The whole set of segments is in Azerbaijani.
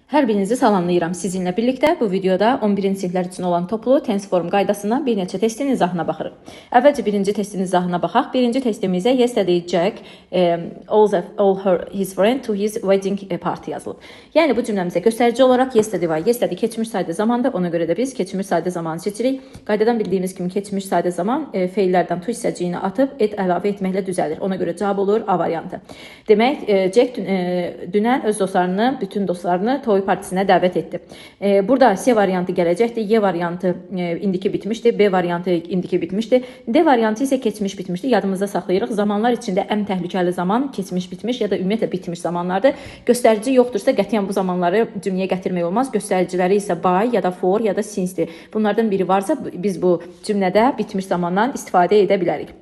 Hər birinizi salamlayıram. Sizinlə birlikdə bu videoda 11-ci siniflər üçün olan toplu tense form qaydasından bir neçə testin izahına baxırıq. Əvvəlcə birinci testin izahına baxaq. Birinci testimizə yesterday Jack his friend to his wedding party yazılıb. Yəni bu cümləmizə göstərici olaraq yesterday var. Yesterday keçmiş sayda zamandır. Ona görə də biz keçmiş sayda zamanı seçirik. Qaydadan bildiyimiz kimi keçmiş sayda zaman feillərdən to hissəciyini atıb et əlavə etməklə düzəlir. Ona görə cavab olur A variantı. Demək, Jack dünən öz dostlarını, bütün dostlarını toy partisinə dəvət etdi. Burada C variantı gələcəkdir. Y variantı indiki bitmişdi. B variantı indiki bitmişdi. D variantı isə keçmiş bitmişdi. Yadımızda saxlayırıq. Zamanlar içində ən təhlükəli zaman keçmiş bitmiş ya da ümumiyyətlə bitmiş zamanlardır. Göstərici yoxdursa qətiyyən bu zamanları cümləyə gətirmək olmaz. Göstəriciləri isə by ya da for ya da sincedir. Bunlardan biri varsa biz bu cümlədə bitmiş zamandan istifadə edə bilərik.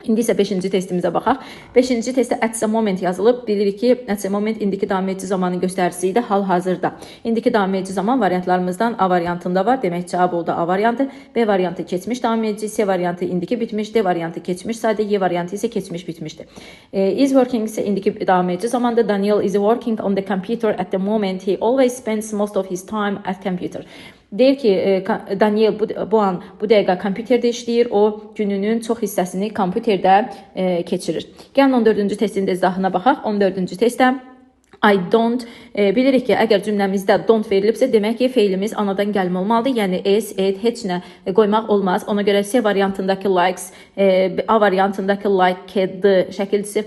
İndi isə 5-ci testimizə baxaq. 5-ci testdə at the moment yazılıb. Bilirik ki, at the moment indiki davam edici zamanın göstəricisi idi hal-hazırda. İndiki davam edici zaman variantlarımızdan A variantında var. Demək cavab oldu A variantı. B variantı keçmiş davam edici, C variantı indiki bitmiş, D variantı keçmiş sayda, Y variantı isə keçmiş bitmişdir. Is working isə indiki davam edici zamandır. Daniel is working on the computer at the moment. He always spends most of his time at computer. Deyir ki, Daniel bu dəqiqə kompüterdə işləyir, o gününün çox hissəsini kompüterdə keçirir. Gəlin 14-cü testin də izahına baxaq. 14-cü testdə I don't, bilirik ki, əgər cümləmizdə don't verilibsə, demək ki, feilimiz anadan gəlmə olmalıdır. Yəni s, et, heç nə qoymaq olmaz. Ona görə C variantındakı likes, A variantındakı liked şəkilcisi,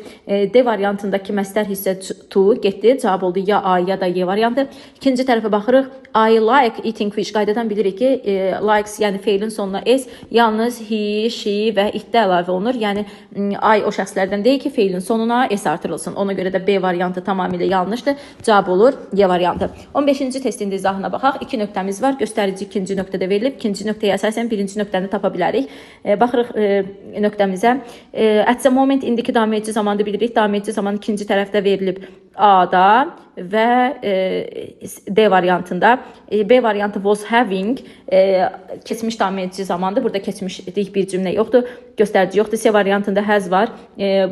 D variantındakı məstər hissə to getdi. Cavab oldu ya A ya da Y variantı. İkinci tərəfə baxırıq. I like eating fish. Qaydadan bilirik ki, likes, yəni feilin sonuna s, yalnız he, she və it-də əlavə olunur. Yəni I o şəxslərdən deyil ki, feilin sonuna s artırılsın. Ona görə də B variantı tamamilə yanlışdır. Cavab olur Y variantı. 15-ci testin izahına baxaq. 2 nöqtəmiz var. Göstərici ikinci nöqtədə verilib. İkinci nöqtəyə əsasən birinci nöqtəni tapa bilərik. Baxırıq nöqtəmizə. At the moment indiki davam edici zamanı bilirik. Davam edici zaman ikinci tərəfdə verilib A-da və D variantında. B variantı was having keçmiş davam edici zamandır. Burada keçmişlik bir cümlə yoxdur. Göstərici yoxdur. C variantında has var.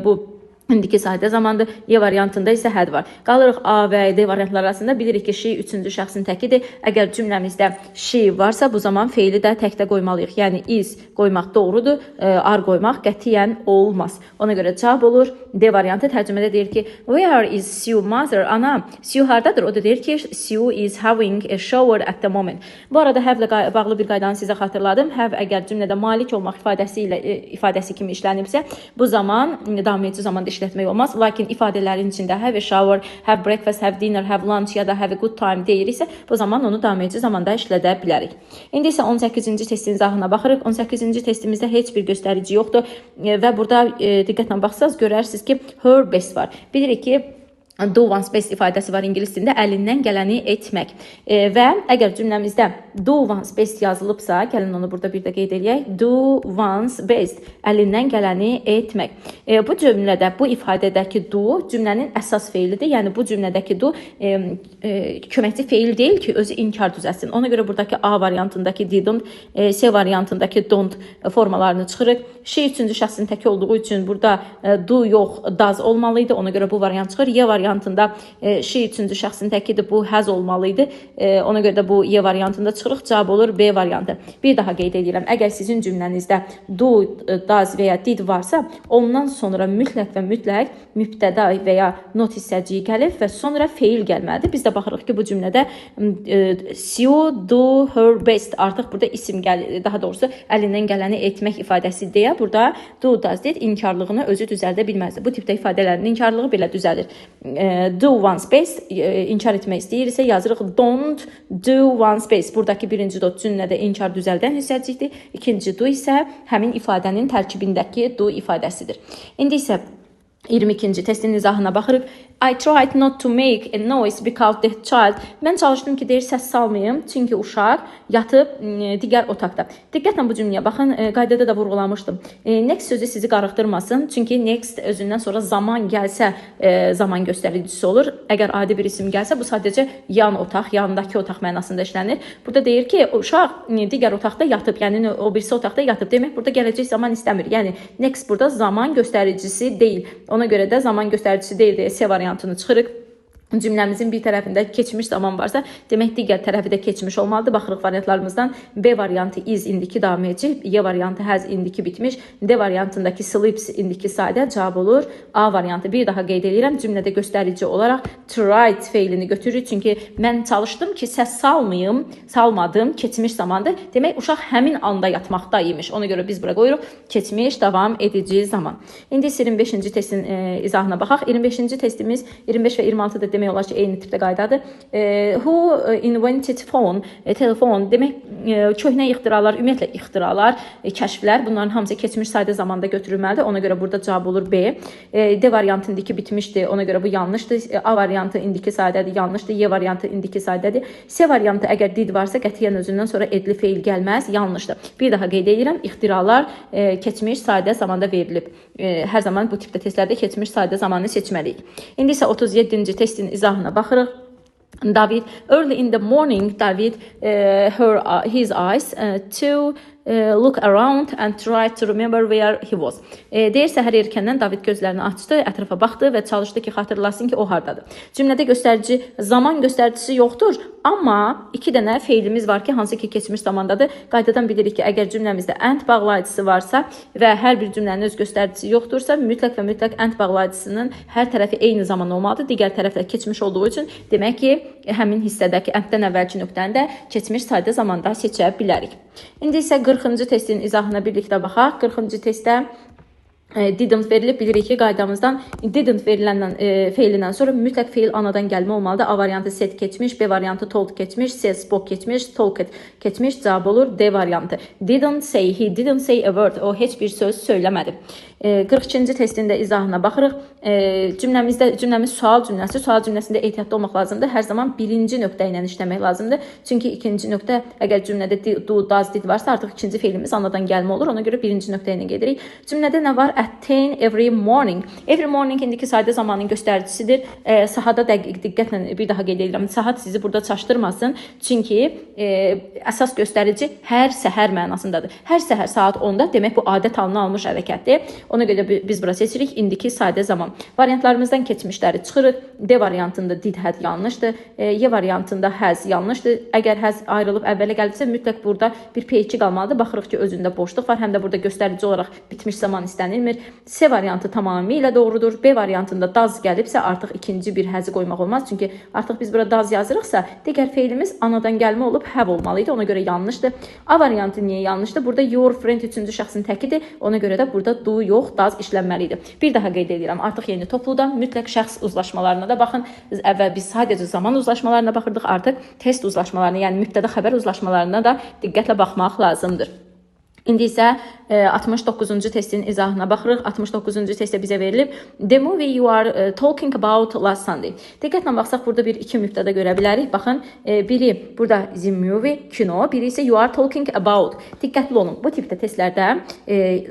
Bu indiki sayda zamandır. Y variantında isə had var. Qalırıq A və D variantları arasında. Bilirik ki, she üçüncü şəxsin təkidir. Əgər cümləmizdə she varsa, bu zaman feili də təkdə qoymalıyıq. Yəni is qoymaq doğrudur, are qoymaq qətiyyən olmaz. Ona görə cavab olur D variantı. Tərcümədə deyir ki, where is Sue mother? Ana, Sue hardadır? O da deyir ki, Sue is having a shower at the moment. Bu arada have-lə bağlı bir qaydanı sizə xatırladım. Have əgər cümlədə malik olmaq ifadəsi kimi işlənibsə, bu zaman davam edici zamanda işlətmək olmaz. Lakin ifadələrin içində have a shower, have breakfast, have dinner, have lunch ya da have a good time deyiriksə, bu zaman onu davam edici zamanda işlədə bilərik. İndi isə 18-ci testin izahına baxırıq. 18-ci testimizdə heç bir göstərici yoxdur və burada diqqətlə baxsaq görərsiniz ki, her best var. Bilirik ki, do one's best ifadəsi var ingilis dilində, əlindən gələni etmək. Və əgər cümləmizdə do one's best yazılıbsa, gəlin onu burada bir də qeyd edək. Do one's best, əlindən gələni etmək. Bu cümlədə, bu ifadədəki do cümlənin əsas feilidir. Yəni bu cümlədəki do köməkçi feil deyil ki, özü inkar düzəlsin. Ona görə buradakı A variantındakı didn't, C variantındakı don't formalarını çıxırıq. She üçüncü şəxsin təki olduğu üçün burada do yox, does olmalıydı. Ona görə bu variant çıxır. Y variantında she üçüncü şəxsin təkidir, bu has olmalıydı. Ona görə də bu Y variantında çıxırıq. Cavab olur B variantı. Bir daha qeyd edirəm. Əgər sizin cümlənizdə do, does və ya did varsa, ondan sonra mütləq və mütləq mübtəda və ya not hissəciyi gəlir və sonra feil gəlməlidir. Biz də baxırıq ki, bu cümlədə Sue do her best. Artıq burada isim gəlir. Daha doğrusu əlindən gələni etmək ifadəsi deyə burada do, does, did inkarlığını özü düzəldə bilməzdir. Bu tipdə ifadələrin inkarlığı belə düzəlir. Do one's best inkar etmək istəyirsə yazırıq don't do one's best. Buradakı birinci dot cümlədə inkar düzəldən hissəcikdir. İkinci do isə həmin ifadənin tərkibindəki do ifadəsidir. İndi isə 22-ci testin izahına baxırıq. I tried not to make a noise because the child. Mən çalışdım ki, deyir, səs salmayım, çünki uşaq yatıb digər otaqda. Diqqətlə bu cümləyə baxın, qaydada da vurğulamışdım. Next sözü sizi qarışdırmasın, çünki next özündən sonra zaman gəlsə zaman göstəricisi olur. Əgər adi bir isim gəlsə, bu sadəcə yan otaq, yanındakı otaq mənasında işlənir. Burada deyir ki, uşaq digər otaqda yatıb, yəni o birisi otaqda yatıb. Demək, burada gələcək zaman istəmir. Yəni next burada zaman göstəricisi deyil. Ona görə də zaman göstəricisi deyil deyə C variantını çıxırıq. cümləmizin bir tərəfində keçmiş zaman varsa, demək digər tərəfi də keçmiş olmalıdır. Baxırıq variantlarımızdan B variantı is indiki davam edici, Y variantı has indiki bitmiş, D variantındakı sleeps indiki sadə cavab olur. A variantı. Bir daha qeyd edirəm, cümlədə göstərici olaraq tried feilini götürürük. Çünki mən çalışdım ki, səs salmadım, keçmiş zamandır. Demək, uşaq həmin anda yatmaqda imiş. Ona görə biz bura qoyuruq keçmiş davam edici zaman. İndi 25-ci testin izahına baxaq. 25-ci testimiz 25 və 26 da demək olar ki, eyni tipdə qaydadır. Who invented phone? Telefon. Demək, köhnə ixtiralar, ümumiyyətlə ixtiralar, kəşflər, bunların hamısı keçmiş sadə zamanda götürülməlidir. Ona görə burada cavab olur B. D variantı indiki bitmişdir. Ona görə bu yanlışdır. A variantı indiki sadədir, yanlışdır. Y variantı indiki sadədir. C variantı əgər did varsa, qətiyyən özündən sonra edli feil gəlməz, yanlışdır. Bir daha qeyd edirəm, ixtiralar keçmiş sadə zamanda verilib. Hər zaman bu tipdə testlərdə keçmiş sadə zamanı seçməliyik. İndi isə 37-ci testin izahına baxırıq. David, early in the morning, David his eyes to look around and try to remember where he was. Deyir, səhər erkəndən David gözlərini açdı, ətrafa baxdı və çalışdı ki, xatırlasın ki, o hardadır. Cümlədə göstərici, zaman göstəricisi yoxdur, amma iki dənə feilimiz var ki, hansı ki, keçmiş zamandadır. Qaydadan bilirik ki, əgər cümləmizdə and bağlayıcısı varsa və hər bir cümlənin öz göstəricisi yoxdursa, mütləq və mütləq and bağlayıcısının hər tərəfi eyni zaman olmalıdır. Digər tərəflər keçmiş olduğu üçün, demək ki, həmin hissədəki and-dən əvvəlki nöqtəni də keçmiş sadə zamanda seçə bilərik. İndi isə 40-cı testin izahına birlikdə baxaq. 40-cı testdə didn't verilib, bilirik ki, qaydamızdan didn't verilən feilindən sonra mütləq feil anadan gəlmə olmalıdır. A variantı said keçmiş, B variantı told keçmiş, C spoke keçmiş, talked keçmiş, cavab olur D variantı. Didn't say, he didn't say a word. O heç bir söz söyləmədi. 42-ci testin də izahına baxırıq. Cümləmiz sual cümləsi. Sual cümləsində ehtiyatlı olmaq lazımdır. Hər zaman birinci nöqtə ilə işləmək lazımdır. Çünki ikinci nöqtə, əgər cümlədə do, does, did varsa, artıq ikinci feilimiz anadan gəlmə olur. Ona görə birinci nöqtə ilə gedirik. Cümlədə nə var? At 10 every morning. Every morning indiki sadə zamanın göstəricisidir. Sahada diqqətlə bir daha qeyd edirəm. Saat sizi burada çaşdırmasın. Çünki əsas göstərici hər səhər mənasındadır. Hər səhər saat 10-da, demək bu adət halını almış hərəkətdir. Ona görə biz bura seçirik indiki sadə zaman. Variantlarımızdan keçmişləri çıxırıq. D variantında did, had yanlışdır. Y variantında has yanlışdır. Əgər has ayrılıb əvvələ gəldisə, mütləq burada bir P2 qalmalıdır. Baxırıq ki, özündə boşluq var. Həm də burada göstərici olaraq bitmiş zaman istənilmir. C variantı tamamilə doğrudur. B variantında does gəlibsə, artıq ikinci bir həzi qoymaq olmaz. Çünki artıq biz burada does yazırıqsa, digər feilimiz anadan gəlmə olub have olmalıydı. Ona görə yanlışdır. A variantı niyə yanlışdır? Burada your friend üçüncü şəxsin təkidir. Ona görə də burada do yox, does işlənməlidir. Bir daha qeyd edirəm. Artıq yeni topludan mütləq şəxs uzlaşmalarına da baxın. Əvvəl biz sadəcə zaman uzlaşmalarına baxırdıq. Artıq test uzlaşmalarına, yəni mübtəda xəbər uzlaşmalarına da diqqətlə baxmaq lazımdır. İndi isə 69-cu testin izahına baxırıq. 69-cu testdə bizə verilib. The movie you are talking about last Sunday. Diqqətlə baxsaq, burada iki mübtəda görə bilərik. Baxın, biri burada the movie, kino, biri isə you are talking about. Diqqətli olun. Bu tipdə testlərdə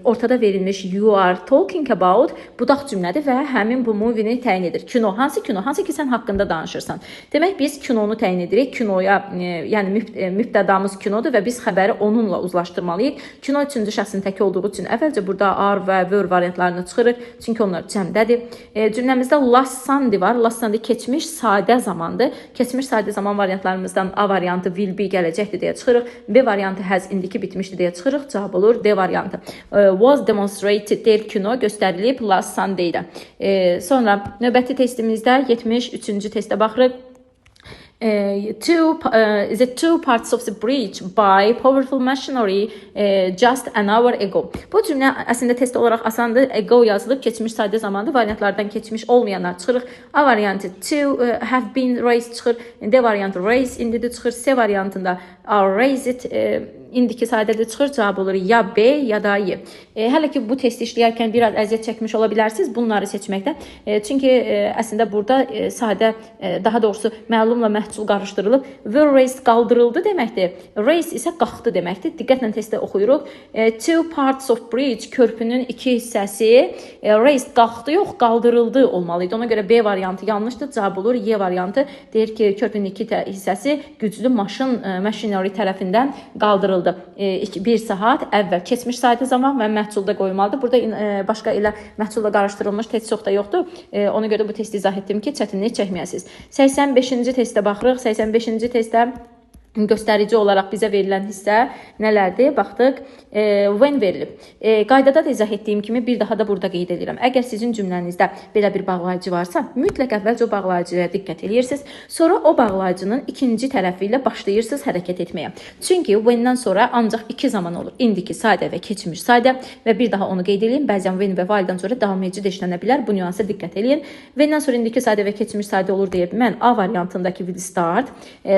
ortada verilmiş you are talking about budaq cümlədir və həmin bu movie-ni təyin edir. Kino, hansı kino? Hansı ki, sən haqqında danışırsan. Demək, biz kinonu təyin edirik. Kinoya, yəni mübtədamız kinodur və biz xəbəri onunla uzlaşdırmalıyıq. Kino üçüncü şəxsin təki olduğu üçün əvvəlcə burada are və were variantlarını çıxırıq. Çünki onlar cəmdədir. Cümləmizdə last Sunday var. Last Sunday keçmiş sadə zamandır. Keçmiş sadə zaman variantlarımızdan A variantı will be gələcəkdir deyə çıxırıq. B variantı has indiki bitmişdir deyə çıxırıq. Cavab olur D variantı. Was demonstrated deyil, kino göstərilib last Sunday-də. Sonra növbəti testimizdə 73-cü testə baxırıq. Two parts of the bridge by powerful machinery just an hour ago. Bu cümlə əslində test olaraq asandır. Ago yazılıb, keçmiş sadə zamandır. Variantlardan keçmiş olmayanlar çıxırıq. A variantı to have been raised çıxır. D variantı raise indi də çıxır. C variantında are raised indiki sadədə çıxır. Cavab olur ya B ya da Y. Hələ ki bu testi işləyərkən biraz əziyyət çəkmiş ola bilərsiniz bunları seçməkdə. Çünki əslində burada sadə, daha doğrusu məlumla məhsul qarışdırılıb. Were raised qaldırıldı deməkdir. Raised isə qalxdı deməkdir. Diqqətlə testdə oxuyuruq. Two parts of bridge, körpünün iki hissəsi raised qalxdı yox, qaldırıldı olmalıydı. Ona görə B variantı yanlışdır. Cavab olur Y variantı. Deyir ki, körpünün iki hissəsi güclü maşineri tərəfindən qaldırıldı. varıldı 1 saat əvvəl keçmiş sayda zaman və məhsulda qoyulmalıdır. Burada başqa ilə məhsulla qarışdırılmış test çox da yoxdur. Ona görə bu testi izah etdim ki, çətinlik çəkməyəsiniz. 85-ci testə baxırıq. 85-ci testdə göstərici olaraq bizə verilən hissə nələrdir? Baxdıq, when verilib. Qaydada da izah etdiyim kimi bir daha da burada qeyd edirəm. Əgər sizin cümlənizdə belə bir bağlayıcı varsa, mütləq əvvəlcə o bağlayıcıya diqqət edirsiniz. Sonra o bağlayıcının ikinci tərəfi ilə başlayırsınız hərəkət etməyə. Çünki when-dən sonra ancaq iki zaman olur. İndiki sayda və keçmiş sayda və bir daha onu qeyd edeyim. Bəzən when və while-dan sonra davam edici də işlənə bilər. Bu nüansa diqqət edin. When-dən sonra indiki sayda və keçmiş sayda olur deyə mən A variantındakı will start,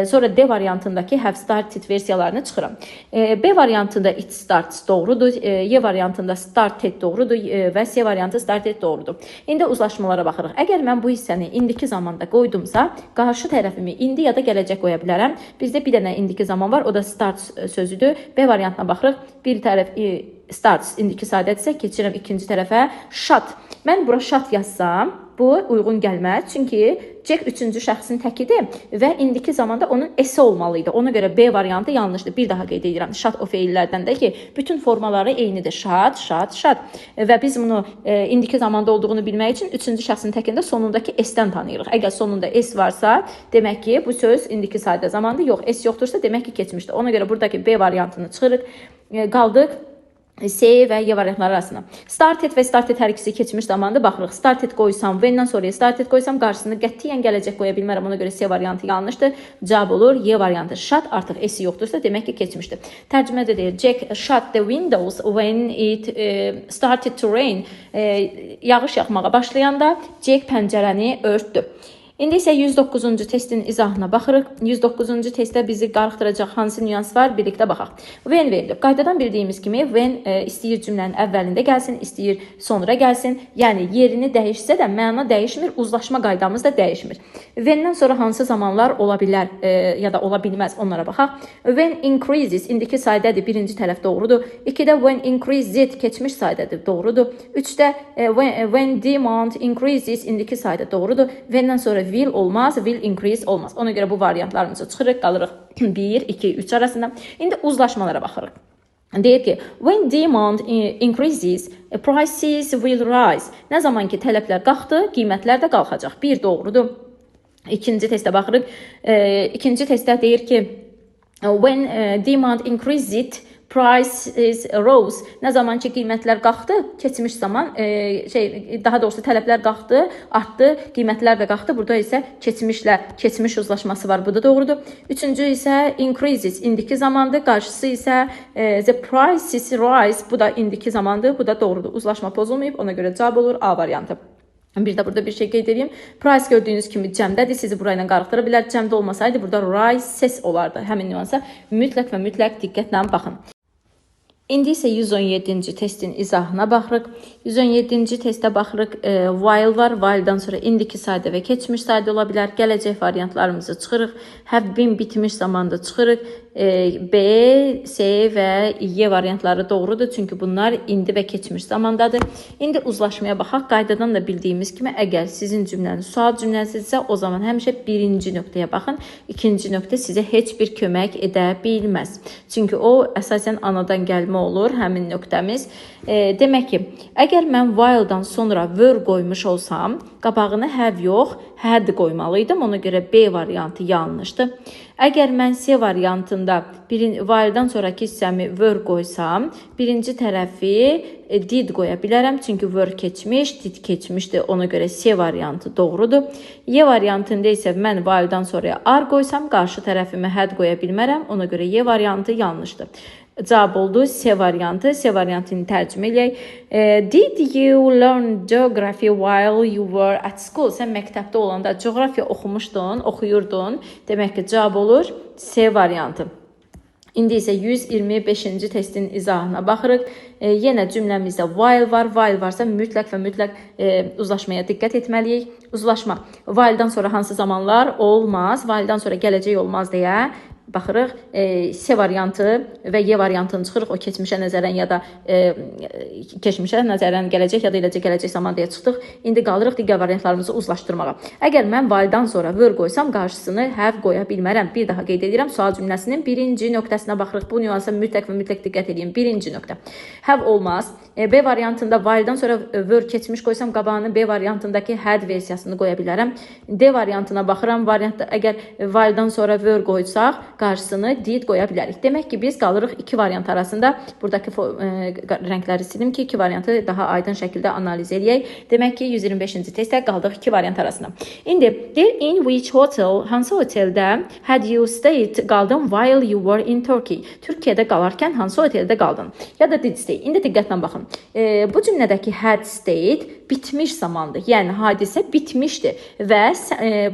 sonra D variantındakı have started versiyalarını çıxıram. B variantında it starts doğrudur, Y variantında started doğrudur və C variantı started doğrudur. İndi uzlaşmalara baxırıq. Əgər mən bu hissəni indiki zamanda qoydumsa, qarşı tərəfimi indi ya da gələcək qoya bilərəm. Bizdə bir dənə indiki zaman var, o da starts sözüdür. B variantına baxırıq. Bir tərəf starts indiki sadədirsə, keçirəm ikinci tərəfə shot. Mən bura shot yazsam, bu uyğun gəlməz. Çünki Jack üçüncü şəxsin təkidir və indiki zamanda onun S olmalıydı. Ona görə B variantı yanlışdır. Bir daha qeyd edirəm. Shot o feillərdən də ki, bütün formaları eynidir. Shot, shot, shot. Və biz bunu indiki zamanda olduğunu bilmək üçün üçüncü şəxsin təkində sonundakı S-dən tanıyırıq. Əgər sonunda S varsa, demək ki, bu söz indiki sayda zamandır. Yox, S yoxdursa, demək ki, keçmişdir. Ona görə buradakı B variantını çıxırıq. Qaldıq C və Y variantları arasında. Started və started hər ikisi keçmiş zamanda baxırıq. Started qoysam, when-dən sonraya started qoysam, qarşısında qətiyyən gələcək qoya bilmərəm. Ona görə C variantı yanlışdır. Cavab olur Y variantı. Shut artıq S yoxdursa, demək ki, keçmişdir. Tərcümədə deyir, Jack shut the windows when it started to rain. Yağış yağmağa başlayanda Jack pəncərəni örtdü. İndi isə 109-cu testin izahına baxırıq. 109-cu testdə bizi qarışdıracaq hansı nüans var, birlikdə baxaq. When verilib. Qaydadan bildiyimiz kimi when istəyir cümlənin əvvəlində gəlsin, istəyir sonra gəlsin. Yəni yerini dəyişsə də məna dəyişmir, uzlaşma qaydamız da dəyişmir. When-dən sonra hansı zamanlar ola bilər ya da ola bilməz, onlara baxaq. When increases indiki saydədir, birinci tərəf doğrudur. 2-də when increased keçmiş saydədir, doğrudur. 3-də when demand increases indiki sayda doğrudur. When-dən sonra will olmaz, will increase olmaz. Ona görə bu variantlarımızı çıxırıq, qalırıq 1, 2, 3 arasında. İndi uzlaşmalara baxırıq. Deyir ki, when demand increases, prices will rise. Nə zaman ki tələblər qalxdı, qiymətlər də qalxacaq. 1 doğrudur. İkinci testə baxırıq. İkinci testdə deyir ki, when demand increased, prices rose. Nə zaman ki qiymətlər qalxdı, keçmiş zaman daha doğrusu tələblər qalxdı, artdı, qiymətlər də qalxdı. Burada isə keçmiş uzlaşması var. Bu da doğrudur. Üçüncü isə increases indiki zamandır. Qarşısı isə the prices rise. Bu da indiki zamandır. Bu da doğrudur. Uzlaşma pozulmayıb. Ona görə cavab olur A variantı. Bir də burada bir şey qeyd edeyim. Price gördüyünüz kimi cəmdədir. Sizi burayla qarışdıra bilər. Cəmdə olmasaydı burada rise ses olardı. Həmin nüansa mütləq və mütləq diqqətlə baxın. İndi isə 117-ci testin izahına baxırıq. 117-ci testə baxırıq. While var. While-dan sonra indiki sayda və keçmiş sayda ola bilər. Gələcək variantlarımızı çıxırıq. Have been bitmiş zamanda çıxırıq. B, C və Y variantları doğrudur. Çünki bunlar indi və keçmiş zamandadır. İndi uzlaşmaya baxaq. Qaydadan da bildiyimiz kimi, əgər sizin cümləniz sual cümləsidirsə, o zaman həmişə birinci nöqtəyə baxın. İkinci nöqtə sizə heç bir kömək edə bilməz. Çünki o, əsasən anadan gəlmə olur, həmin nöqtəmiz. Demək ki, əgər mən while-dan sonra were qoymuş olsam, qabağını have yox, had qoymalıydım. Ona görə B variantı yanlışdır. Əgər mən C variantında while-dan sonraki hissəmi were qoysam, birinci tərəfi did qoya bilərəm. Çünki were keçmiş, did keçmişdir. Ona görə C variantı doğrudur. Y variantında isə mən while-dan sonraya are qoysam, qarşı tərəfimi had qoya bilmərəm. Ona görə Y variantı yanlışdır. Cavab oldu C variantı. C variantını tərcümə eləyək. Did you learn geography while you were at school? Sən məktəbdə olanda coğrafiya oxumuşdun, oxuyurdun. Demək ki, cavab olur C variantı. İndi isə 125-ci testin izahına baxırıq. Yenə cümləmizdə while var. While varsa mütləq və mütləq uzlaşmaya diqqət etməliyik. Uzlaşma. While-dan sonra hansı zamanlar olmaz, while-dan sonra gələcək olmaz deyə baxırıq, C variantı və Y variantını çıxırıq, o keçmişə nəzərən ya da keçmişə nəzərən gələcək ya da eləcə gələcək zaman deyə çıxdıq. İndi qalırıq digər variantlarımızı uzlaşdırmağa. Əgər mən while-dan sonra were qoysam, qarşısını have qoya bilmərəm. Bir daha qeyd edirəm, sual cümləsinin birinci nöqtəsinə baxırıq. Bu nüansa mütləq və mütləq diqqət edin. Birinci nöqtə. Have olmaz. B variantında while-dan sonra were keçmiş qoysam, qabağını B variantındakı had versiyasını qoya bilərəm. D variantına baxıram. Variantda əgər while-dan sonra were qoysaq, qarşısını did qoya bilərik. Demək ki, biz qalırıq iki variant arasında. Buradakı rəngləri sildim ki, iki variantı daha aydın şəkildə analiz edək. Demək ki, 125-ci testdə qaldıq iki variant arasında. İndi, in which hotel, hansı oteldə had you stayed, qaldın while you were in Turkey? Türkiyədə qalarkən hansı oteldə qaldın? Ya da did stay. İndi diqqətlə baxın. Bu cümlədəki had stayed bitmiş zamandır. Yəni, hadisə bitmişdir. Və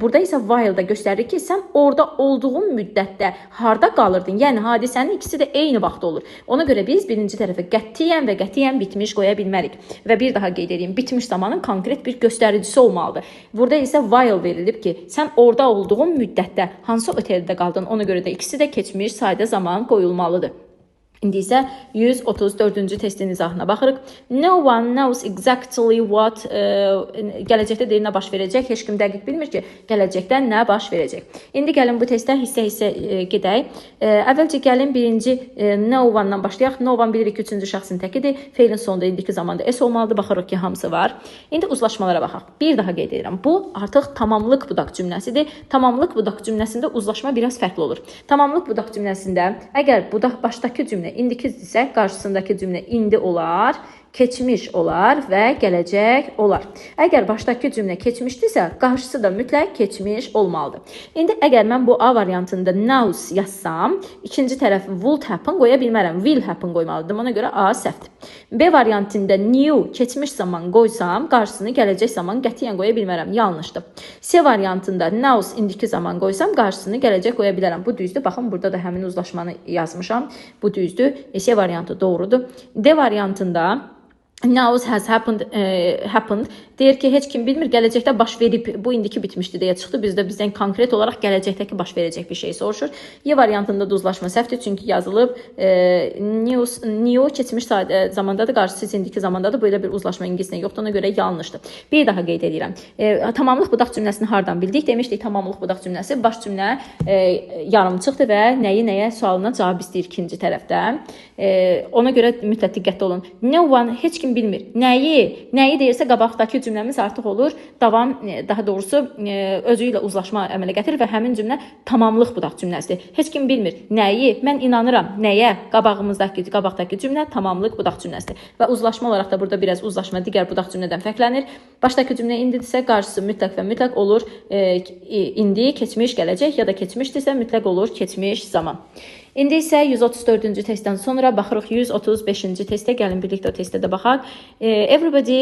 burada isə while-da göstərir ki, sən orada olduğun müddətdə harda qalırdın? Yəni, hadisənin ikisi də eyni vaxtda olur. Ona görə biz birinci tərəfə qətiyyən və qətiyyən bitmiş qoya bilmərik. Və bir daha qeyd edeyim, bitmiş zamanın konkret bir göstəricisi olmalıdır. Burada isə while verilib ki, sən orada olduğun müddətdə hansı oteldə qaldın? Ona görə də ikisi də keçmiş sayda zaman qoyulmalıdır. İndi isə 134-cü testin izahına baxırıq. No one knows exactly what gələcəkdə deyir nə baş verəcək. Heç kim dəqiq bilmir ki, gələcəkdə nə baş verəcək. İndi gəlin bu testdə hissə-hissə gedək. Əvvəlcə gəlin birinci no one-dan başlayaq. No one bilirik ki, üçüncü şəxsin təkidir. Feilin sonunda indiki zamanda s olmalıdır. Baxırıq ki, hamısı var. İndi uzlaşmalara baxaq. Bir daha qeyd edirəm. Bu artıq tamamlıq budaq cümləsidir. Tamamlıq budaq cümləsində uzlaşma biraz fərqli olur. Tamamlıq budaq cümləsində əgər budaq başdakı cümlə indikidirsə, qarşısındakı cümlə indi olar, keçmiş olar və gələcək olar. Əgər başdakı cümlə keçmişdirsə, qarşısı da mütləq keçmiş olmalıdır. İndi əgər mən bu A variantında knows yazsam, ikinci tərəfi would happen qoya bilmərəm. Will happen qoymalıdır. Ona görə A səhvdir. B variantında knew keçmiş zaman qoysam, qarşısını gələcək zaman qətiyyən qoya bilmərəm. Yanlışdır. C variantında knows indiki zaman qoysam, qarşısını gələcək qoya bilərəm. Bu düzdür. Baxın, burada da həmin uzlaşmanı yazmışam. Bu düzdür. C variantı doğrudur. D variantında knows has happened deyir ki, heç kim bilmir, gələcəkdə baş verib, bu indiki bitmişdi deyə çıxdı. Bizdən konkret olaraq gələcəkdəki baş verəcək bir şey soruşur. Y variantında da uzlaşma səhvdir, çünki yazılıb new keçmiş zamandadır, qarşısı indiki zamandadır. Böyle bir uzlaşma ingiliscə yoxdur, ona görə yanlışdır. Bir daha qeyd edirəm. Tamamlıq budaq cümləsini hardan bildik? Demişdik, tamamlıq budaq cümləsi baş cümlə yarımçıqdır və nəyi nəyə sualına cavab istəyir ikinci tərəfdə. Ona görə mütləq diqqətli olun. No one, heç kim bilmir. Nəyi deyirsə qabaqdakı cümləmiz artıq olur. Davam, daha doğrusu özü ilə uzlaşma əmələ gətirir və həmin cümlə tamamlıq budaq cümləsidir. Heç kim bilmir. Nəyi? Mən inanıram. Nəyə? Qabaqdakı cümlə tamamlıq budaq cümləsidir. Və uzlaşma olaraq da burada biraz uzlaşma digər budaq cümlədən fərqlənir. Başdakı cümlə indidirsə, qarşısı mütləq və mütləq olur indi, keçmiş, gələcək, ya da keçmişdirsə mütləq olur keçmiş zaman. İndi isə 134-cü testdən sonra baxırıq 135-ci testə. Gəlin birlikdə o testə də baxaq. Everybody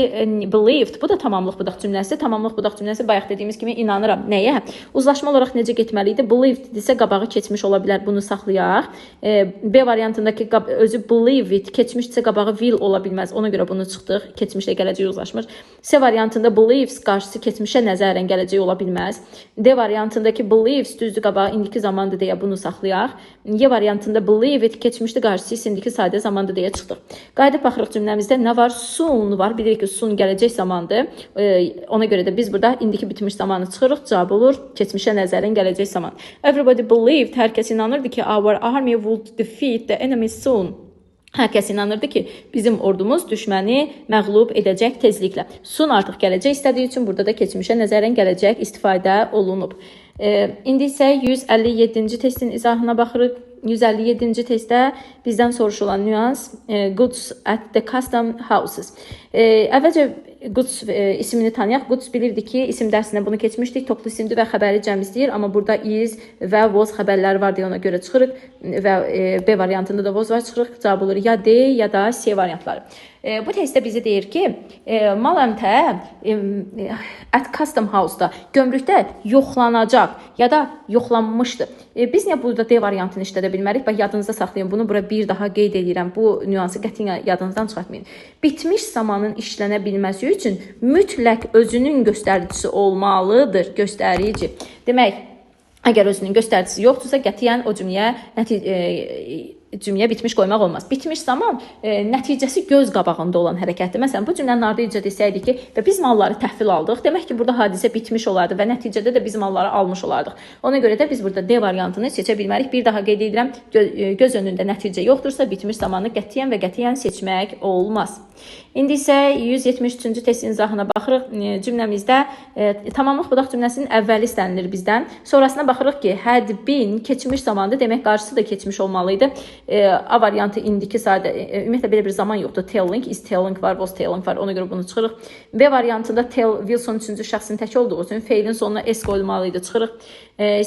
believed. Bu da tamamlıq budaq cümləsi. Tamamlıq budaq cümləsi bayaq dediyimiz kimi inanıram. Nəyə? Uzlaşma olaraq necə getməli idi? Believed desə qabağı keçmiş ola bilər. Bunu saxlayaq. B variantındakı özü believe it keçmişsə qabağı will ola bilməz. Ona görə bunu çıxdıq. Keçmişlə gələcək uzlaşmır. C variantında believes qarşısı keçmişə nəzərən gələcək ola bilməz. D variantındakı believes düzdür, qabağı indiki zamandır deyə bunu saxlayaq. Y variantında believe it keçmişdi, qarşısı indiki sadə zamandır deyə çıxdıq. Qayıdıb baxırıq cümləmizdə nə var? Soon var. Bilirik ki, soon gələcək zamandır. Ona görə də biz burada indiki bitmiş zamanı çıxırıq. Cavab olur keçmişə nəzərən gələcək zaman. Everybody believed. Hər kəs inanırdı ki, our army would defeat the enemy soon. Hər kəs inanırdı ki, bizim ordumuz düşməni məğlub edəcək tezliklə. Soon artıq gələcək istədiyi üçün burada da keçmişə nəzərən gələcək istifadə olunub. İndi isə 157-ci testin izahına baxırıq. 157-ci testdə bizdən soruşulan nüans goods at the custom houses. Əvvəlcə goods ismini tanıyaq. Goods bilirdi ki, isim dərsində bunu keçmişdik. Toplu isimdir və xəbəri cəmizləyir. Amma burada is və was xəbərləri var deyə ona görə çıxırıq. Və B variantında da was var, çıxırıq. Cavab olur ya D ya da C variantları. Bu testdə bizi deyir ki, mal əmtə at custom house-da, gömrükdə yoxlanacaq ya da yoxlanmışdır. Biz niyə burada D variantını işlədə bilmərik? Bax, yadınızda saxlayın. Bunu bura bir daha qeyd edirəm. Bu nüansı qətiyyən yadınızdan çıxartmayın. Bitmiş zamanın işlənə bilməsi üçün mütləq özünün göstəricisi olmalıdır. Göstərici. Demək, Əgər özünün göstəricisi yoxdursa, qətiyyən o cümləyə bitmiş qoymaq olmaz. Bitmiş zaman nəticəsi göz qabağında olan hərəkətdir. Məsələn, bu cümlənin ardınca desəydik ki, və biz malları təhvil aldıq, demək ki, burada hadisə bitmiş olardı və nəticədə də biz malları almış olardıq. Ona görə də biz burada D variantını seçə bilmərik. Bir daha qeyd edirəm, göz önündə nəticə yoxdursa, bitmiş zamanı qətiyyən və qətiyyən seçmək olmaz. İndi isə 173-cü testin izahına baxırıq. Cümləmizdə tamamlıq budaq cümləsinin əvvəli istənilir bizdən. Sonrasına baxırıq ki, had been keçmiş zamandır. Demək, qarşısı da keçmiş olmalıydı. A variantı indiki sadə, ümumiyyətlə belə bir zaman yoxdur. Telling, is telling var, was telling var. Ona görə bunu çıxırıq. B variantında tell, Wilson 3-cü şəxsin təki olduğu üçün feilin sonuna s qoyulmalıydı. Çıxırıq.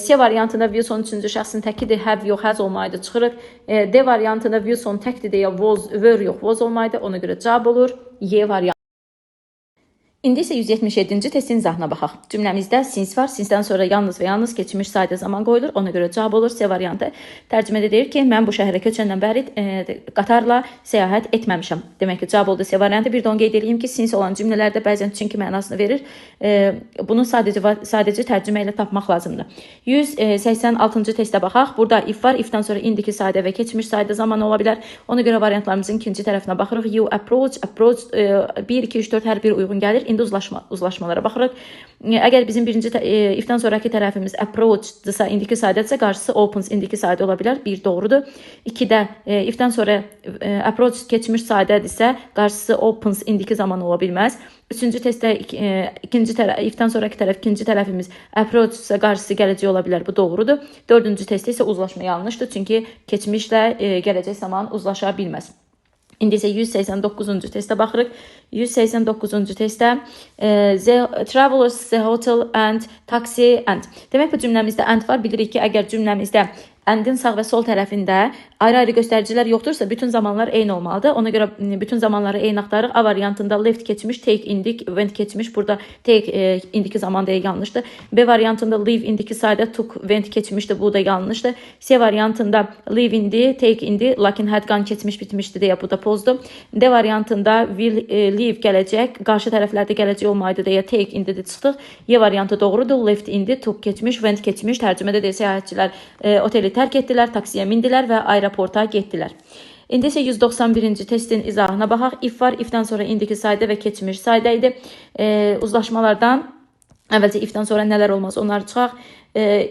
C variantında Wilson 3-cü şəxsin təkidir. Have yox, has olmalıydı. Çıxırıq. D variantında Wilson təkdir deyə was, were yox, was olmalıydı. Ona görə cavab olur. Y variantı. İndi isə 177-ci testin izahına baxaq. Cümləmizdə since var. Since-dən sonra yalnız və yalnız keçmiş sadə zaman qoyulur. Ona görə cavab olur C variantı. Tərcümədə deyir ki, mən bu şəhərə köçəndən bəri qatarla səyahət etməmişəm. Demək ki, cavab oldu C variantı. Bir də onu qeyd edeyim ki, since olan cümlələrdə bəzən çünki mənasını verir. Bunu sadəcə tərcümə ilə tapmaq lazımdır. 186-cı testə baxaq. Burada if var. If-dən sonra indiki sadə və keçmiş sadə zaman ola bilər. Ona görə variantlarımızın ikinci tərəfinə baxırıq. You approach, 1, 2, 3, 4 hər bir uyğun gəlir. İndi uzlaşmalara baxırıq. Əgər bizim birinci if-dən sonraki tərəfimiz approach-dırsa, indiki sadədirsə, qarşısı opens, indiki sadə ola bilər. Bir doğrudur. 2-də if-dən sonra approach keçmiş sadədirsə, qarşısı opens, indiki zaman ola bilməz. Üçüncü testdə if-dən sonraki tərəf, ikinci tərəfimiz approach-dırsa, qarşısı gələcək ola bilər. Bu doğrudur. Dördüncü testdə isə uzlaşma yanlışdır. Çünki keçmişlə gələcək zaman uzlaşa bilməz. İndi isə 189-cu testə baxırıq. 189-cu testdə the travelers, the hotel and taxi and. Demək, bu cümləmizdə and var. Bilirik ki, əgər cümləmizdə and-in sağ və sol tərəfində ayrı-ayrı göstəricilər yoxdursa, bütün zamanlar eyni olmalıdır. Ona görə bütün zamanları eyni axtarırıq. A variantında left keçmiş, take indik, went keçmiş. Burada take indiki zaman deyə yanlışdır. B variantında leave indiki sadə, took went keçmişdir. Bu da yanlışdır. C variantında leave indi, take indi, lakin had gone keçmiş bitmişdi deyə bu da pozdur. D variantında will leave gələcək, qarşı tərəflərdə gələcək olmaydı deyə take indi də çıxdıq. Y variantı doğrudur. Left indi, took keçmiş, went keçmiş. Tərcümədə də səyahətçilər oteli tərk etdilər, taksiyə mindilər və aeroporta getdilər. İndi isə 191-ci testin izahına baxaq. If var, if-dən sonra indiki sadə və keçmiş sadə idi. Uzlaşmalardan əvvəlcə if-dən sonra nələr olmaz, onları çıxaq.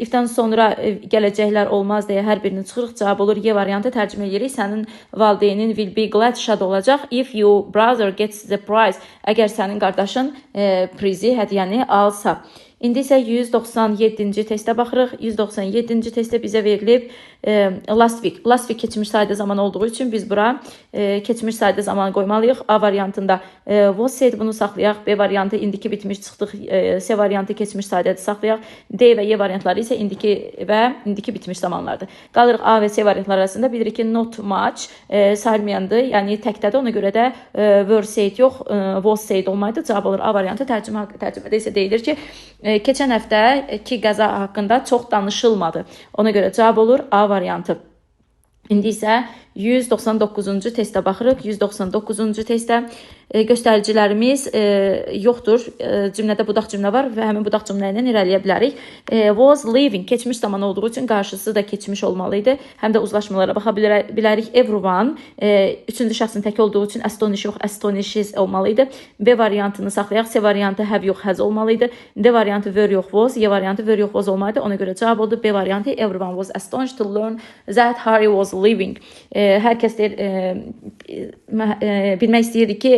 If-dən sonra gələcəklər olmaz deyə hər birini çıxırıq. Cavab olur Y variantı. Tərcümə edirik. Sənin valideynin will be glad, şad olacaq. If your brother gets the prize. Əgər sənin qardaşın prizi, hədiyyəni alsa. İndi isə 197-ci testə baxırıq. 197-ci testdə bizə verilib last week. Last week keçmiş sadə zaman olduğu üçün biz bura keçmiş sadə zaman qoymalıyıq. A variantında was said, bunu saxlayaq. B variantı indiki bitmiş çıxdıq. C variantı keçmiş sadədir, saxlayaq. D və Y variantları isə indiki və indiki bitmiş zamanlardır. Qalırıq A və C variantları arasında. Bilirik ki, not much sayılmayandır. Yəni təkdədir. Ona görə də were said yox, was said olmaydı. Cavab olur A variantı. Tərcümədə isə deyilir ki, keçən həftəki qəza haqqında çox danışılmadı. Ona görə cavab olur A variantı. İndi isə 199-cu testə baxırıq. 199-cu testdə göstəricilərimiz yoxdur. Cümlədə budaq cümlə var və həmin budaq cümlə ilə irəliyə bilərik. Was living keçmiş zaman olduğu üçün qarşısı da keçmiş olmalıydı. Həm də uzlaşmalara baxa bilərik. Everyone üçüncü şəxsin tək olduğu üçün astonish yox, astonishes olmalıydı. B variantını saxlayaq. C variantı have yox, has olmalıydı. D variantı were yox, was. Y variantı were yox, was olmalıydı. Ona görə cavab oldu B variantı. Everyone was astonished to learn that Harry was living. Hər kəs deyir, bilmək istəyirdi ki,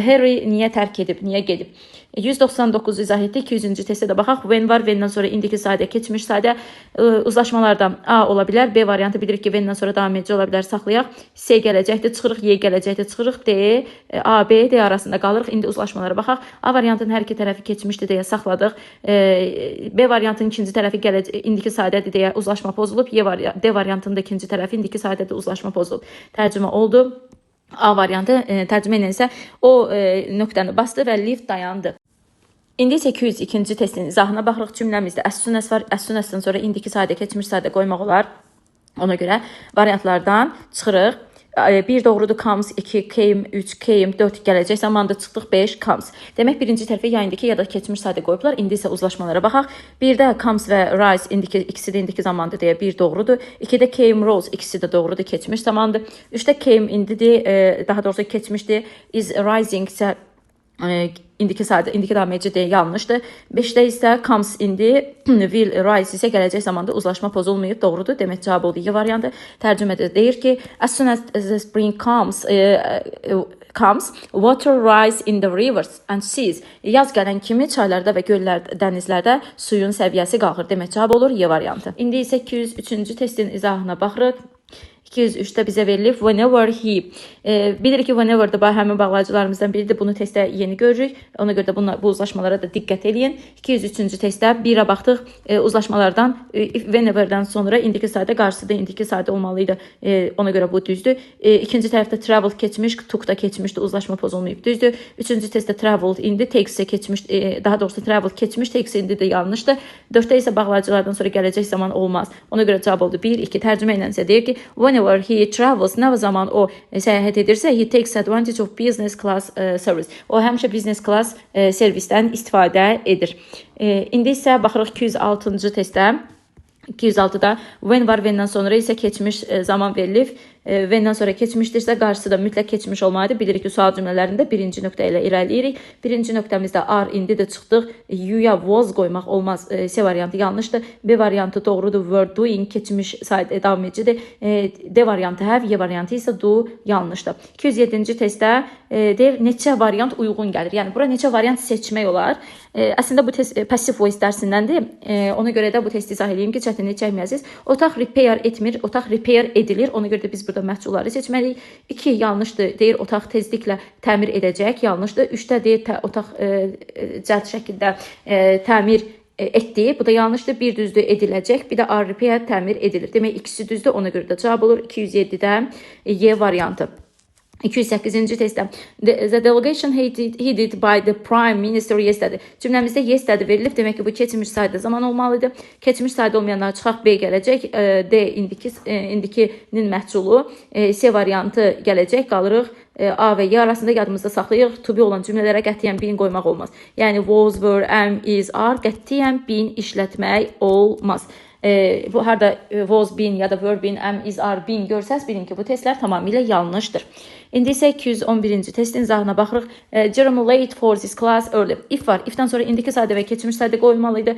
Harry niyə tərk edib, niyə gedib. 199 izah etdik. 200-cü testə də baxaq. When var, when-dən sonra indiki sadə, keçmiş sadə uzlaşmalardan A ola bilər. B variantı bilirik ki, when-dən sonra davam edici ola bilər, saxlayaq. C gələcəkdir, çıxırıq. Y gələcəkdir, çıxırıq. D, A, B, D arasında qalırıq. İndi uzlaşmalara baxaq. A variantının hər iki tərəfi keçmişdir deyə saxladıq. B variantının ikinci tərəfi indiki sadədir deyə uzlaşma pozulub. D variantının da ikinci tərəfi indiki sadədir, uzlaşma pozulub. Tərcümə oldu. A variantı tərcümə ilə isə o nöqtəni bastı və lift dayandı. İndi isə 202-ci testin izahına baxırıq. Cümləmizdə as soon as var. As soon as-dan sonra indiki sadə, keçmiş sadə qoymaq olar. Ona görə variantlardan çıxırıq. 1 doğrudur, comes, 2 came, 3 came, 4 gələcək zamanda çıxdıq, 5 comes. Demək birinci tərəfə ya indiki ya da keçmiş sadə qoyublar. İndi isə uzlaşmalara baxaq. 1-də comes və rise ikisi də indiki zamandır deyə 1 doğrudur. 2-də came, rose ikisi də doğrudur, keçmiş zamandır. 3-də came indidir, daha doğrusu keçmişdir. Is rising isə indiki dameci deyə yanlışdır. 5-də isə comes indi, will rise isə gələcək zamanda uzlaşma pozulmayıb, doğrudur. Demək cavab oldu Y variantı. Tərcümədə deyir ki, as soon as the spring comes, water rise in the rivers and seas. Yaz gələn kimi çaylarda və göllərdə, dənizlərdə suyun səviyyəsi qalxır. Demək cavab olur Y variantı. İndi isə 203-cü testin izahına baxırıq. 203-də bizə verilib whenever he. Bilirik ki, whenever da həmin bağlayıcılarımızdan biridir. Bunu testdə yeni görürük. Ona görə də bu uzlaşmalara da diqqət edin. 203-cü testdə 1-ə baxdıq. Uzlaşmalardan whenever-dən sonra indiki sadə qarşısında indiki sadə olmalıydı. Ona görə bu düzdür. İkinci tərəfdə travel keçmiş, took da keçmişdi. Uzlaşma pozulmayıb, düzdür. Üçüncü testdə traveled indi, takes keçmiş, daha doğrusu travel keçmiş, takes indi də yanlışdır. 4-də isə bağlayıcılardan sonra gələcək zaman olmaz. Ona görə cavab oldu 1, 2. Tərcümə ilə isə deyir ki, whenever he travels, nə zaman o səyahət edirsə, he takes advantage of business class service. O həmişə business class servisdən istifadə edir. İndi isə baxırıq 206-cı testdə. 206-da when var, when-dən sonra isə keçmiş zaman verilib. When-dən sonra keçmişdirsə, qarşısında mütləq keçmiş olmalıdır. Bilirik ki, sual cümlələrində birinci nöqtə ilə irəliyirik. Birinci nöqtəmizdə are, indi də çıxdıq. You-ya was qoymaq olmaz. C variantı yanlışdır. B variantı doğrudur. Were doing, keçmiş davam edicidir. D variantı have, Y variantı isə do yanlışdır. 207-ci testdə deyir, neçə variant uyğun gəlir. Yəni, bura neçə variant seçmək olar. Əslində, bu test passive voice dərsindəndir. Ona görə də bu testi izah edeyim ki, çətinlik çəkməyəsiniz. Otaq repair etmir, otaq repair edilir. Ona görə də biz burada məhsulları seçməliyik. 2 yanlışdır, deyir otaq tezliklə təmir edəcək, yanlışdır. 3-də deyir otaq cəld şəkildə təmir etdi, bu da yanlışdır. 1 düzdür, ediləcək, bir də are repair təmir edilir. Demək ikisi düzdür, ona görə də cavab olur 207-də Y variantı. 208-ci testdə the delegation headed by the prime minister yesterday. Cümləmizdə yesterday verilib. Demək ki, bu keçmiş sayda zaman olmalıdır. Keçmiş sayda olmayanlar çıxaq B gələcək. D indikinin məhsulu. C variantı gələcək. Qalırıq A və Y arasında, yadımızda saxlayırıq. To be olan cümlələrə qətiyyən bin qoymaq olmaz. Yəni was, were, am, is, are qətiyyən bin işlətmək olmaz. Bu harda was bin ya da were bin, am, is, are bin görsəz, bilin ki, bu testlər tamamilə yanlışdır. İndi isə 211-ci testin izahına baxırıq. Jeremy late for this class early. If var. Ifdən sonra indiki sadə və keçmiş sadə qoyulmalıydı.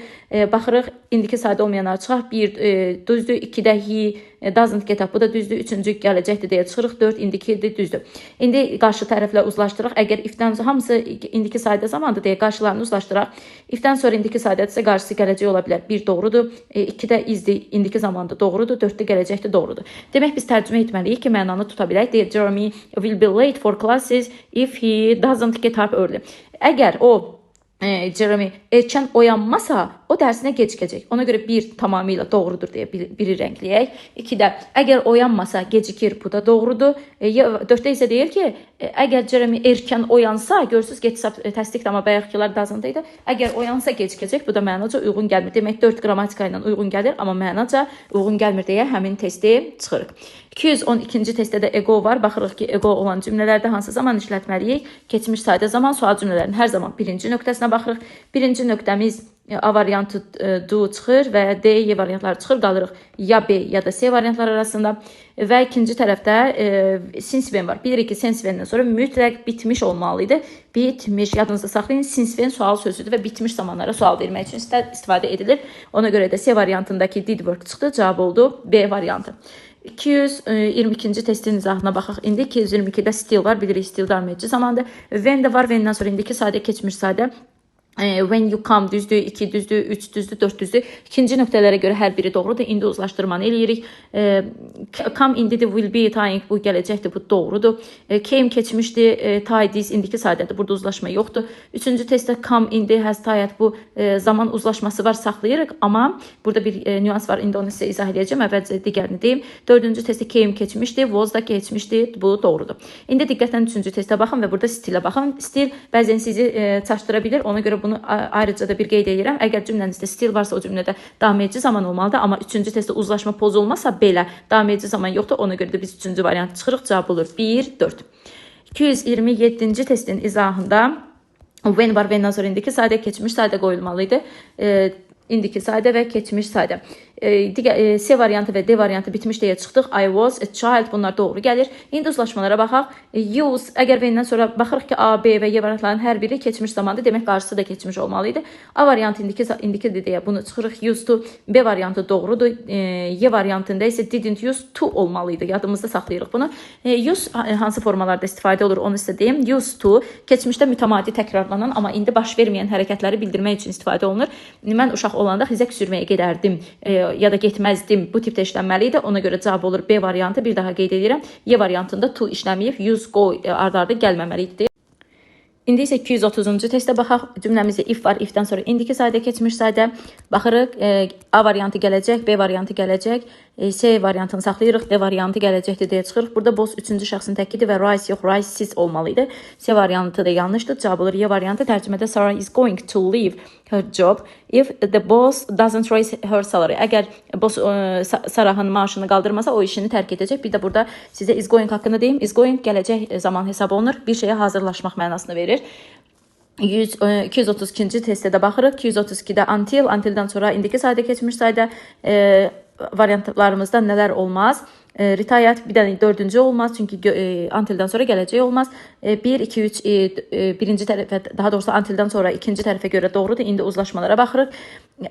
Baxırıq, indiki sadə olmayanlar çıxaq. 1 düzdür, 2-də he doesn't get up. Bu da düzdür. 3-cü gələcəkdir deyə çıxırıq. 4 indikidir, düzdür. İndi qarşı tərəflə uzlaşdıraq. Əgər ifdən hamısı indiki sadə zamandır deyə qarşılarını uzlaşdıraq. Ifdən sonra indiki sadədirsə qarşısı gələcək ola bilər. 1 doğrudur. 2-də izdir, indiki zamanda doğrudur. 4-də gələcəkdir, doğrudur. Demək biz tərcümə etməliyik ki, mənanı tuta bilək. Deyir, Jeremy will be late for classes if he doesn't get up early. Əgər o Jeremy erkən oyanmasa, o dərsinə gecikəcək. Ona görə 1 tamamilə doğrudur deyə biri rəngləyək. 2-də əgər oyanmasa gecikir, bu da doğrudur. 4-də isə deyir ki, əgər Jeremy erkən oyansa, görürsüz təsdiq amma bayaqkılar doesn't idi. Əgər oyansa gecikəcək, bu da mənaca uyğun gəlmir. Demək 4 qrammatika ilə uyğun gəlir, amma mənaca uyğun gəlmir deyə həmin testi çıxırıq. 212-ci testdə də ego var. Baxırıq ki, ego olan cümlələrdə hansı zaman işlətməliyik? Keçmiş sayda zaman, sual cümlələrin hər zaman birinci nöqtəsinə baxırıq. Birinci nöqtəmiz A variantı do çıxır və D, Y variantları çıxır. Qalırıq ya B ya da C variantları arasında. Və ikinci tərəfdə since when var. Bilirik ki, since when-dən sonra mütləq bitmiş olmalıydı. Bitmiş, yadınızda saxlayın. Since when sual sözüdür və bitmiş zamanlara sual vermək üçün istifadə edilir. Ona görə də C variantındakı did work çıxdı. Cavab oldu B variantı. 222-ci testin izahına baxaq. İndi 222-də still var. Bilirik, still davam edici zamandır. When də var. When-dən sonra indiki sadə, keçmiş sadə. When you come düzdür, 2 düzdür, 3 düzdür, 4 düzdür. İkinci nöqtələrə görə hər biri doğrudur. İndi uzlaşdırmanı eləyirik. Come indidir, will be, tying, bu gələcəkdir, bu doğrudur. Came keçmişdir, tie this, indiki sadədir. Burada uzlaşma yoxdur. Üçüncü testdə come indi, has tied, bu zaman uzlaşması var, saxlayırıq. Amma burada bir nüans var, indi onu sizə izah edəcəm. Əvvəlcə digərini deyim. Dördüncü testdə came keçmişdir, was da keçmişdir, bu doğrudur. İndi diqqətlə üçüncü testə baxın və burada stilə baxın. Stil bəzən sizi çaşdıra bilir. Ona görə bunu ayrıca da bir qeyd edirəm. Əgər cümlənizdə still varsa o cümlədə davam edici zaman olmalıdır. Amma 3-cü testdə uzlaşma pozu olmasa belə davam edici zaman yoxdur. Ona görə də biz 3-cü variantı çıxırıq. Cavab olur 1, 4. 227-ci testin izahında when var, when-dən sonra indiki sadə, keçmiş sadə qoyulmalıydı. İndiki sadə və keçmiş sadə. C variantı və D variantı bitmiş deyə çıxdıq. I was a child, bunlar doğru gəlir. İndi uzlaşmalara baxaq. Use, əgər when-dən sonra baxırıq ki, A, B və Y variantlarının hər biri keçmiş zamandır. Demək, qarşısı da keçmiş olmalıydı. A variantı indikidir deyə bunu çıxırıq. Used to. B variantı doğrudur. Y variantında isə didn't use to olmalıydı. Yadımızda saxlayırıq bunu. Use hansı formalarda istifadə olur, onu sizə deyim. Used to, keçmişdə mütəmadi təkrarlanan, amma indi baş verməyən hərəkətləri bildirmək üçün istifadə olunur. Mən uşaq olanda xizək sürməyə gedərdim ya da getməzdim. Bu tipdə işlənməli idi. Ona görə cavab olur B variantı. Bir daha qeyd edirəm. Y variantında to işləməyib, use, go ardı-ardı gəlməməli idi. İndi isə 230-cu testə baxaq. Cümləmizdə if var, ifdən sonra indiki sadə, keçmiş sadə. Baxırıq, A variantı gələcək, B variantı gələcək, C variantını saxlayırıq, D variantı gələcəkdir deyə çıxırıq. Burada boss 3-cü şəxsin təkidir və rise yox, rise siz olmalıydı. C variantı da yanlışdır. Cavab olur Y variantı. Tərcümədə Sarah is going to leave her job if the boss doesn't raise her salary. Əgər boss Sarahın maaşını qaldırmasa o işini tərk edəcək. Bir də burada sizə is going haqqında deyim. Is going gələcək zaman hesab olunur. Bir şeyə hazırlaşmaq mənasını verir. 232-ci testə də baxırıq. 232-də until-dən sonra indiki sadə, keçmiş sadə variantlarımızda nələr olmaz? Retired bir dənə 4-cü olmaz, çünki until-dən sonra gələcək olmaz. 1, 2, 3 birinci tərəfə, daha doğrusu until-dən sonra ikinci tərəfə görə doğrudur. İndi uzlaşmalara baxırıq.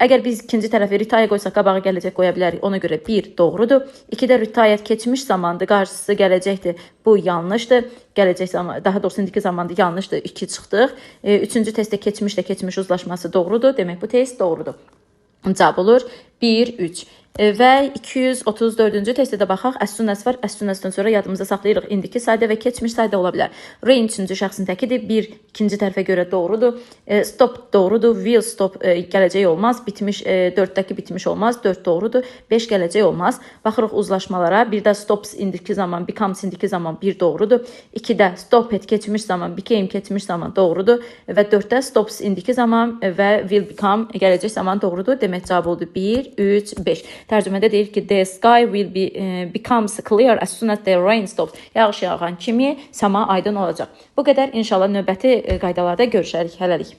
Əgər biz ikinci tərəfə retire qoysaq, qabağa gələcək qoya bilərik. Ona görə 1 doğrudur. 2-də retired keçmiş zamandır, qarşısı gələcəkdir. Bu yanlışdır. Gələcək zaman, daha doğrusu indiki zamanda yanlışdır. 2 çıxdıq. 3-cü testdə keçmişlə keçmiş uzlaşması doğrudur. Demək bu test doğrudur. Cavab olur 1, 3. Və 234-cü testdə baxaq. As soon as var. As soon as-dan sonra yadımızda saxlayırıq. İndiki sadə və keçmiş sadə ola bilər. Rain 3-cü şəxsin təkidir. 1, ikinci tərəfə görə doğrudur. Stop doğrudur. Will stop gələcək olmaz. Bitmiş 4-dəki bitmiş olmaz. 4 doğrudur. 5 gələcək olmaz. Baxırıq uzlaşmalara. 1-də stops indiki zaman, becomes indiki zaman 1 doğrudur. 2-də stop et keçmiş zaman, became keçmiş zaman doğrudur. Və 4-də stops indiki zaman və will become gələcək zaman doğrudur. Demək cavab oldu 1, 3, 5. Tərcümədə deyir ki, the sky will becomes clear as soon as the rain stops. Yağış yağan kimi səma aydın olacaq. Bu qədər. İnşallah növbəti qaydalarda görüşərik. Hələlik.